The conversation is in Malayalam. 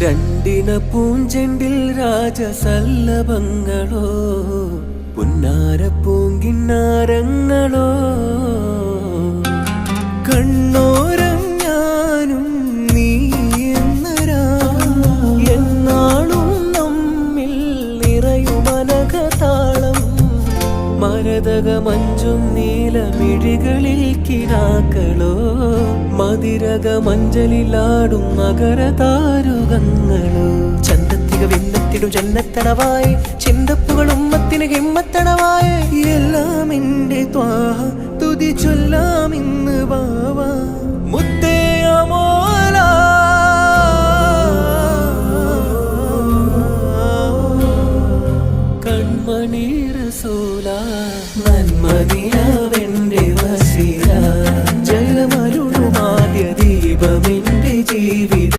രണ്ടിന പൂഞ്ചെണ്ടിൽ രാജസല്ലഭങ്ങളോ പുന്നാര പൂങ്കിന്നാരങ്ങളോ കണ്ണോരം ഞാനും നീ എന്നരാ എന്നാളും നമ്മിൽ നിറയുമനകതാളം മരതകമഞ്ചും നീലമിഴികളിൽ കിനാക്കളോ മതിരകമഞ്ചലിലാടും മകരതാരുകങ്ങളോ ചന്തത്തിക വിണ്ണത്തിടും ജന്നത്തണവായി ചിന്തപ്പുകൾ ഉമ്മത്തിന് ഹിമ്മത്തണവായി എല്ലാം എന്റെ ത്വാഹ തുതി ചൊല്ലാം ഇന്ന് ബാവ മുത്തേ അമോല